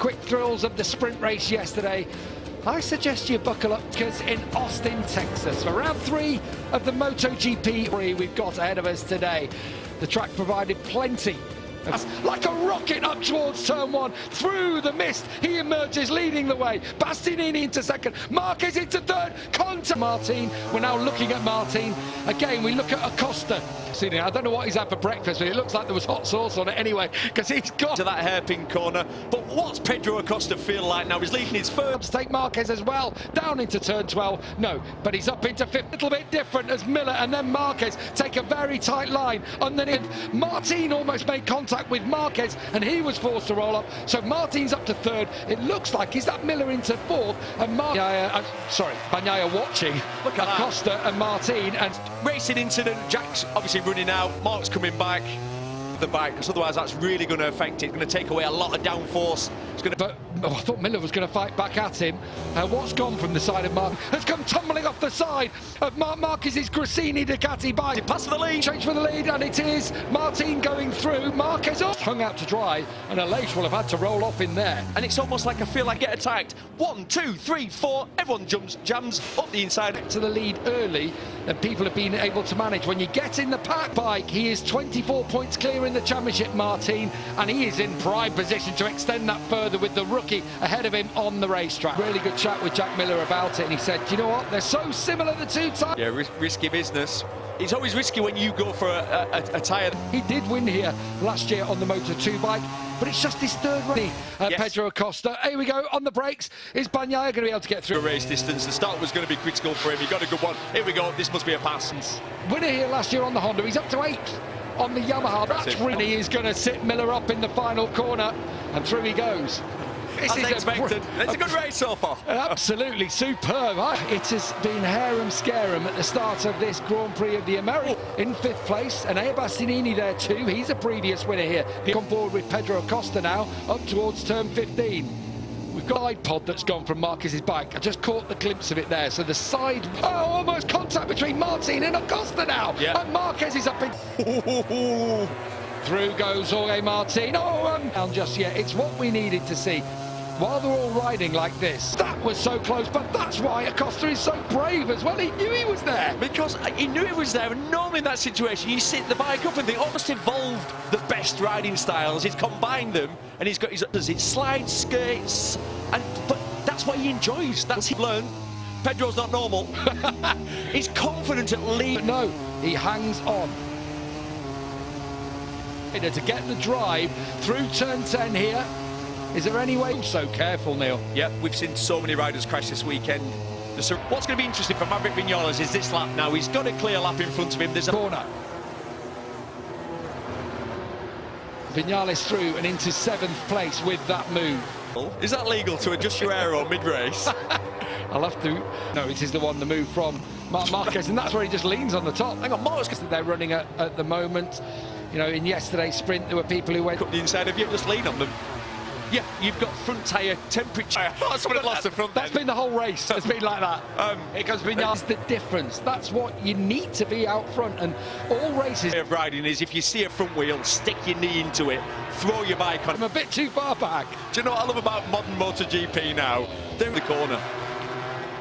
quick thrills of the sprint race yesterday, I suggest you buckle up, because in Austin, Texas, for round 3 of the MotoGP we've got ahead of us today. The track provided plenty. Like a rocket up towards turn 1, through the mist, he emerges leading the way. Bastianini into second, Marquez into third, contact Martin. We're now looking at Martin. Again, we look at Acosta. I don't know what he's had for breakfast, but it looks like there was hot sauce on it anyway, because he's got to that hairpin corner. But what's Pedro Acosta feel like now? He's leading his first. To take Marquez as well, down into turn 12. No, but he's up into fifth. A little bit different as Miller and then Marquez take a very tight line underneath. Martin almost made contact with Marquez and he was forced to roll up. So Martin's up to third. It looks like is that Miller into fourth and Bagnaia watching. Look at Acosta and Martin and racing incident. Jack's obviously running out. Mark's coming back. The bike, because otherwise that's really going to affect it. It's going to take away a lot of downforce. It's going to. But I thought Miller was going to fight back at him. What's gone from the side of Mark has come tumbling off the side of Mark Marquez's Grassini Ducati bike. He passed for the lead. Change for the lead, and it is Martin going through. Marquez hung out to dry, and Aleix will have had to roll off in there. And it's almost like I feel like get attacked. 1, 2, 3, 4. Everyone jams up the inside. To the lead early, and people have been able to manage. When you get in the pack bike, he is 24 points clear in the championship, Martin, and he is in prime position to extend that further with the rookie ahead of him on the racetrack. Really good chat with Jack Miller about it, and he said, you know what, they're so similar, the two tyres. Yeah, risky business. It's always risky when you go for a tyre. He did win here last year on the Moto2 bike, but it's just his third race. Yes. Pedro Acosta, here we go, on the brakes. Is Bagnaia going to be able to get through? Race distance, the start was going to be critical for him. He got a good one. Here we go, this must be a pass. Winner here last year on the Honda, he's up to 8th on the Yamaha. That's really, he is going to sit Miller up in the final corner, and through he goes. As expected. It's a good race so far. Absolutely superb. It has been harum-scarum at the start of this Grand Prix of the Americas. In 5th place, and Bastianini there too. He's a previous winner here. He's on board with Pedro Acosta now, up towards turn 15. We've got an iPod that's gone from Marquez's bike. I just caught the glimpse of it there. So the side, almost contact between Martin and Acosta now. Yeah. And Marquez is up in. Through goes Jorge Martin. And just yet, it's what we needed to see. While they're all riding like this, that was so close, but that's why Acosta is so brave as well. He knew he was there. Because he knew he was there, and normally in that situation, you sit the bike up and they almost evolved the best riding styles. He's combined them, and he's got his slides, skates, but that's what he enjoys. That's he learned. Pedro's not normal. He's confident at least. But no, he hangs on. To get the drive through turn 10 here. Is there any way? So careful, Neil. Yeah, we've seen so many riders crash this weekend. What's going to be interesting for Maverick Vinales is this lap now. He's got a clear lap in front of him. There's a corner. Vinales through and into 7th place with that move. Is that legal to adjust your aero mid-race? I'll have to. No, it is the one, the move from Marc Marquez, and that's where he just leans on the top. Hang on, Marquez. They're running at the moment. You know, in yesterday's sprint, there were people who went up the inside of you, just lean on them. Yeah, you've got front tyre temperature. Oh, someone lost the front. That's been the whole race. It's been like that. Because that's the difference. That's what you need to be out front. And all races of riding is if you see a front wheel, stick your knee into it, throw your bike on. I'm a bit too far back. Do you know what I love about modern MotoGP now? They're in the corner.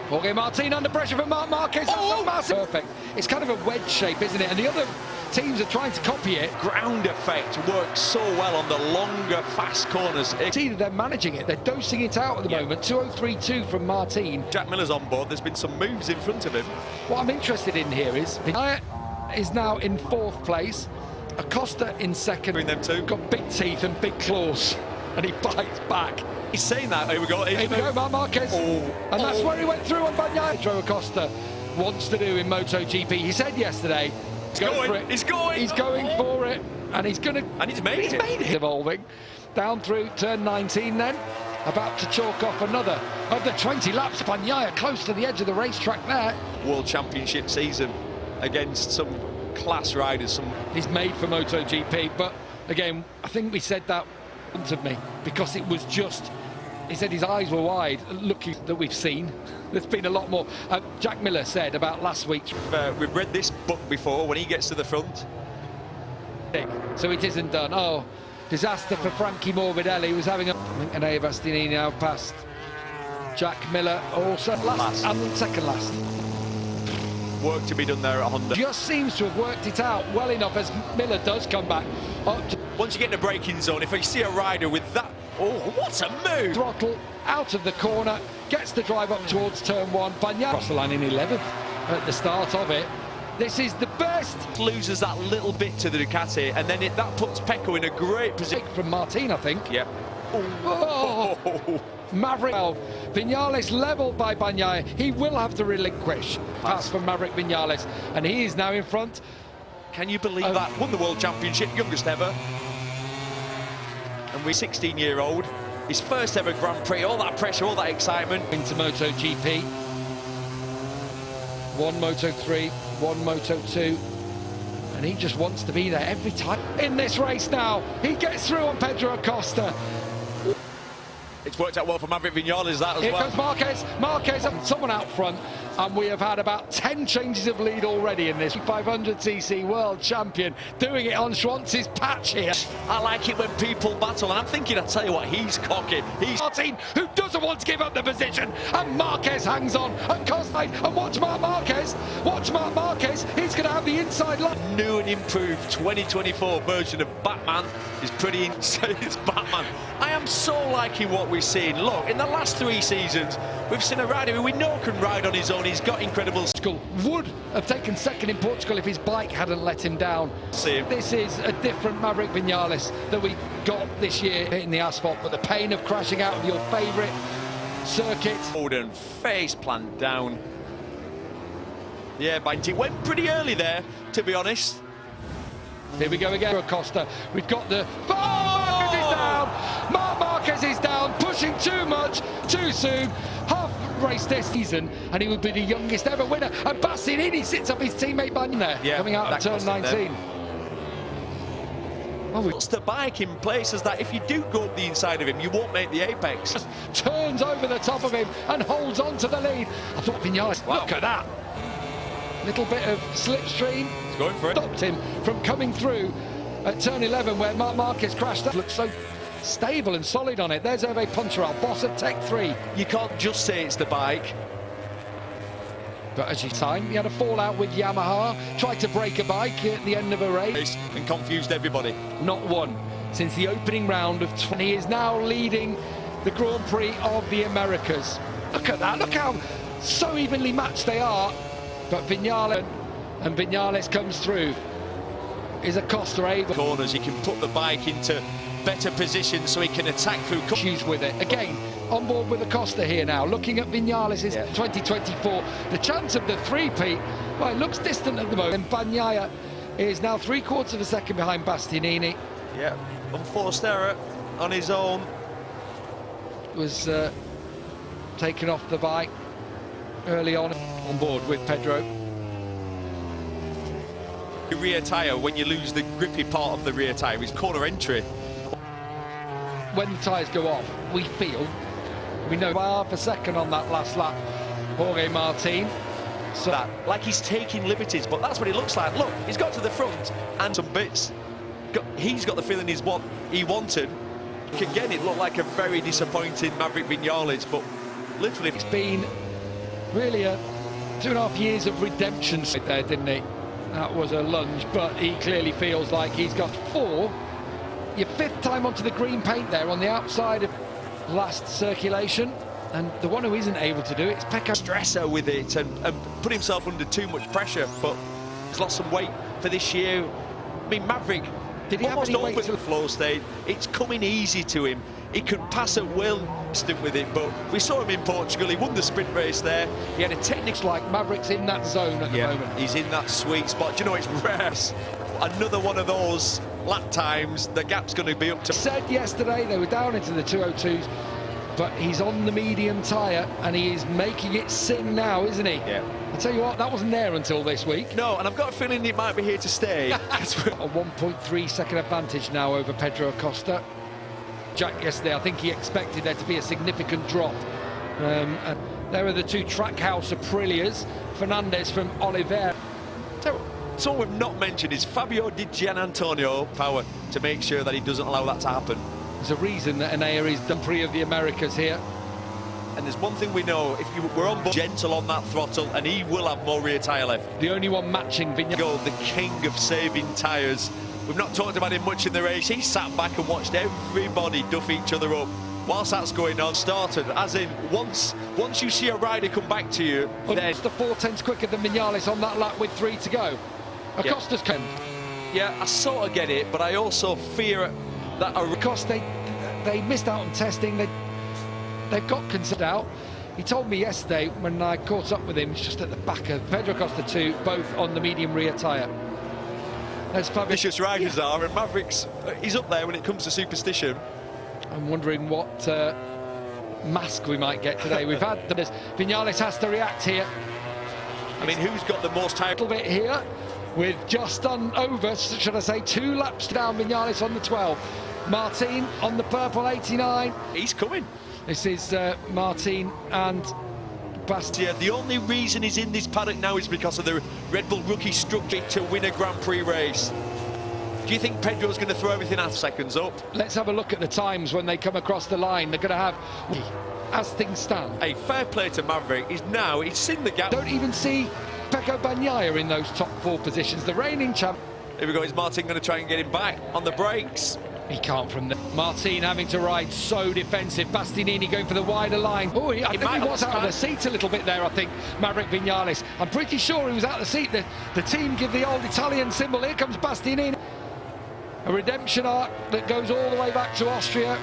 Jorge Martin under pressure from Marc Marquez. Oh, massive. Perfect. It's kind of a wedge shape, isn't it? And the other teams are trying to copy it. Ground effect works so well on the longer, fast corners. See that they're managing it. They're dosing it out at the moment. 2:03.2 from Martin. Jack Miller's on board. There's been some moves in front of him. What I'm interested in here is Bagnaia is now in 4th place. Acosta in 2nd. Between them two. Got big teeth and big claws. And he bites back. He's saying that. Here we go. Here we go, Marc Marquez. And that's where he went through on Bagnaia. Pedro Acosta wants to do in MotoGP. He said yesterday, He's going. He's going for it, and he's going to. And he's made it. Evolving down through turn 19, then about to chalk off another of the 20 laps. Bagnaia close to the edge of the racetrack there. World Championship season against some class riders. He's made for MotoGP, but again, I think we said that in front of me because it was just. He said his eyes were wide, looking that we've seen. There's been a lot more. Jack Miller said about last week. We've read this book before when he gets to the front. So it isn't done. Oh, Disaster for Frankie Morbidelli, was having a... And Bastianini now past Jack Miller, also last. And second last. Work to be done there at Honda. Just seems to have worked it out well enough as Miller does come back up to... Once you get in the braking zone, if you see a rider with that... Oh, what a move! Throttle out of the corner, gets the drive up towards turn one. Bagnaia across the line in 11th at the start of it. This is the best. Loses that little bit to the Ducati, and then that puts Pecco in a great position. From Martin, I think. Yeah. Oh. Maverick. Vinales levelled by Bagnaia. He will have to relinquish. Pass from Maverick Vinales, and he is now in front. Can you believe that? Won the World Championship, youngest ever. And we're 16-year-old. His first ever Grand Prix, all that pressure, all that excitement. Into MotoGP. One Moto3, one Moto2. And he just wants to be there every time. In this race now, he gets through on Pedro Acosta. It's worked out well for Maverick Vinales, that as Here well. comes Marquez. Marquez, someone out front. And we have had about 10 changes of lead already in this 500cc world champion doing it on Schwantz's patch here. I like it when people battle, and I'm thinking, I'll tell you what, he's cocky. He's Martin, who doesn't want to give up the position, and Marquez hangs on at Cosnay, and watch Marc Marquez, he's going to have the inside line. New and improved 2024 version of Batman is pretty insane. It's Batman. I am so liking what we're seeing. Look, in the last 3 seasons, we've seen a rider who we know can ride on his own. He's got incredible skill. Would have taken second in Portugal if his bike hadn't let him down. This is a different Maverick Vinales that we got this year hitting the asphalt, but the pain of crashing out of your favourite circuit. Holden face plant down. Yeah, but it went pretty early there, to be honest. Here we go again, Acosta. We've got the... Marquez is down! Marc Marquez is down, pushing too much, too soon. Half race this season, and he would be the youngest ever winner. And Bastianini sits up his teammate Bagnaia coming out of turn 19. Well, puts the bike in places that if you do go up the inside of him, you won't make the apex. Just turns over the top of him and holds on to the lead. I thought Vinales, look at that. Little bit of slipstream. He's going for it. Stopped him from coming through at turn 11 where Marc Marquez crashed. That looks so stable and solid on it. There's Hervé Poncharal, boss of Tech 3. You can't just say it's the bike. But as you time, he had a fallout with Yamaha, tried to break a bike at the end of a race. And confused everybody. Not one since the opening round of 20. He is now leading the Grand Prix of the Americas. Look at that, look how so evenly matched they are. But Vinales comes through. Is Acosta able? Corners, he can put the bike into better position so he can attack through issues with it. Again, on board with Acosta here now, looking at Vinales' 2024. The chance of the three-peat, well, it looks distant at the moment. And Bagnaia is now 3/4 of a second behind Bastianini. Yeah, unforced error on his own. Was taken off the bike early on board with Pedro. The rear tyre, when you lose the grippy part of the rear tyre, is corner entry. When the tyres go off, we know by half a second on that last lap, Jorge Martin. So that, like he's taking liberties, but that's what it looks like. Look, he's got to the front and some bits. He's got the feeling he's what he wanted. Again, it looked like a very disappointing Maverick Vinales, but literally it's been really a 2.5 years of redemption right there, didn't he? That was a lunge, but he clearly feels like he's got 4. Your 5th time onto the green paint there on the outside of last circulation, and the one who isn't able to do it is Pecco. Stressor with it and put himself under too much pressure, but he's lost some weight for this year. I mean, Maverick, did he almost have any weight over the flow state. It's coming easy to him. He could pass at will with it, but we saw him in Portugal. He won the sprint race there. He had a technical... Like Maverick's in that zone at the moment. He's in that sweet spot. Do you know, it's rare. Another one of those lap times, the gap's going to be up to... Said yesterday they were down into the 202s, but he's on the medium tyre and he is making it sing now, isn't he? Yeah. I tell you what, that wasn't there until this week. No, and I've got a feeling it might be here to stay. A 1.3 second advantage now over Pedro Acosta. Jack yesterday, I think he expected there to be a significant drop. And there are the two Trackhouse Aprilias, Fernandez from Oliveira. Someone we've not mentioned is Fabio Di Gianantonio. Power to make sure that he doesn't allow that to happen. There's a reason that Anaya is Grand Prix of the Americas here. And there's one thing we know, if you were on board, gentle on that throttle, and he will have more rear tyre left. The only one matching Viñales. The king of saving tyres. We've not talked about him much in the race. He sat back and watched everybody duff each other up. Whilst that's going on, started, as in, once you see a rider come back to you, then... the 4/10 quicker than Viñales on that lap with 3 to go. Acosta's come. Yeah, I sort of get it, but I also fear that... Because they missed out on testing, they've got considered out. He told me yesterday when I caught up with him, he's just at the back of Pedro Acosta 2, both on the medium rear tyre. There's Vicious riders are, and Maverick's, he's up there when it comes to superstition. I'm wondering what mask we might get today. We've had Viñales has to react here. I mean, who's got the most time? A little bit here, with just over, should I say, 2 laps down. Viñales on the 12. Martin on the purple 89. He's coming. This is Martin and Bastia. The only reason he's in this paddock now is because of the Red Bull rookie structure to win a Grand Prix race. Do you think Pedro's going to throw everything half seconds up? Let's have a look at the times when they come across the line. They're going to have, as things stand. A fair play to Maverick. He's in the gap. Don't even see Pecco Bagnaia in those top 4 positions. The reigning champ. Here we go. Is Martin going to try and get him back on the brakes? He can't from there. Martin having to ride so defensive. Bastianini going for the wider line. Oh, I think he was out of the seat a little bit there, I think, Maverick Viñales. I'm pretty sure he was out of the seat. The team give the old Italian symbol. Here comes Bastianini. A redemption arc that goes all the way back to Austria.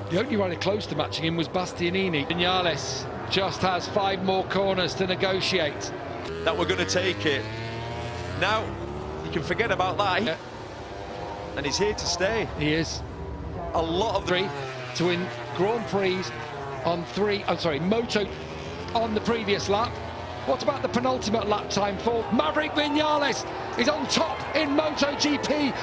The only rider close to matching him was Bastianini. Viñales just has 5 more corners to negotiate. That we're going to take it. Now, you can forget about that. Yeah. And he's here to stay. He is. A lot of 3 to win Grand Prix on 3. I'm sorry, Moto on the previous lap. What about the penultimate lap time for Maverick Viñales? Is on top in MotoGP.